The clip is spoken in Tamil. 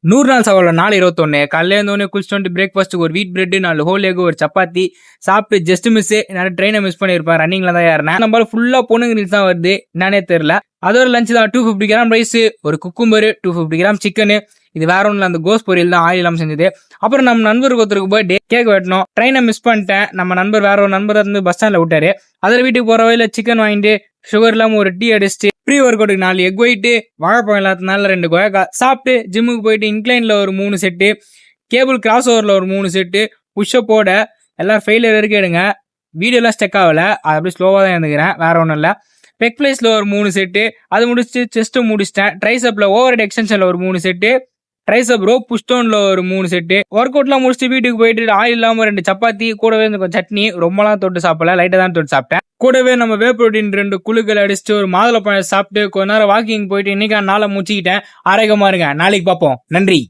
100 நாள் சவாலோட நாள் 21 காலையில இருந்தோடனே குளிச்சுட்டு வந்து பிரேக்ஃபாஸ்ட்டுக்கு ஒரு வீட் பிரெட் 4 ஹோல் எக் ஒரு சப்பாத்தி சாப்பிட்டு ஜஸ்ட் மிஸ் நிறைய ட்ரெயினை மிஸ் பண்ணியிருப்பேன். ரன்னிங்ல தான் ஏறினேன். நம்மளால ஃபுல்லா பொண்ணுங்க ரீல்ஸ் தான் வருது, என்னன்னே தெரியல. அதோட லஞ்ச் தான் 250 கிராம் ரைஸ், ஒரு குக்கும்பரு, 250 கிராம் சிக்கனு. இது வேற ஒன்றும் அந்த கோஸ் பொரியல் தான், ஆயில் இல்லாமல் செஞ்சது. அப்புறம் நம்ம நண்பருக்கு ஒருத்தருக்கு பர்த்டே, கேக் வெட்டணும். ட்ரெயினை மிஸ் பண்ணிட்டேன். நம்ம நண்பர் வேற ஒரு நண்பர் வந்து பஸ் ஸ்டாண்ட்ல விட்டாரு. அதில் வீட்டுக்கு போற வழியில சிக்கன் வாங்கிட்டு சுகர் இல்லாம ஒரு டீ அடிச்சுட்டு ப்ரீ ஒர்க் அவுட்டுக்கு 4 எக் ஒயிட்டு, வாழைப்பழம் இல்லாதனால 2 கொயக்கா சாப்பிட்டு ஜிம்முக்கு போயிட்டு இன்க்ளைன்ல ஒரு 3 செட்டு, கேபிள் கிராஸ் ஓவரில் ஒரு 3 செட்டு, புஷ்அப்போட எல்லாரும் ஃபெயிலியர் வரைக்கும் எடுங்க. வீடியோலாம் ஸ்டெக் ஆகல, அது அப்படியே ஸ்லோவாக தான் இருந்துக்கிறேன், வேற ஒன்றும் இல்லை. பெக் பிளேஸில் ஒரு 3 செட்டு, அது முடிச்சுட்டு செஸ்ட்டு முடிச்சிட்டேன். ட்ரைசப்பில் ஓவர் ஹெட் எக்ஸ்டென்ஷனில் ஒரு 3 செட்டு, ட்ரைசப் ரோ புஷ்டோன்ல ஒரு 3 செட்டு. ஒர்க் அவுட்லாம் முடிச்சுட்டு வீட்டுக்கு போயிட்டு ஆயில் இல்லாமல் 2 சப்பாத்தி, கூடவே கொஞ்சம் சட்னி, ரொம்பலாம் தொட்டு சாப்பிடல, லைட்டாக தான் தொட்டு சாப்பிட்டேன். கூடவே நம்ம வே புரோட்டீன் 2 குழுக்கள் அடிச்சுட்டு ஒரு மாதுளை பழம் சாப்பிட்டு கொஞ்ச நேரம் வாக்கிங் போயிட்டு இன்னைக்கு நாளை முடிச்சுக்கிட்டேன். ஆரோக்கியமா இருங்க, நாளைக்கு பார்ப்போம். நன்றி.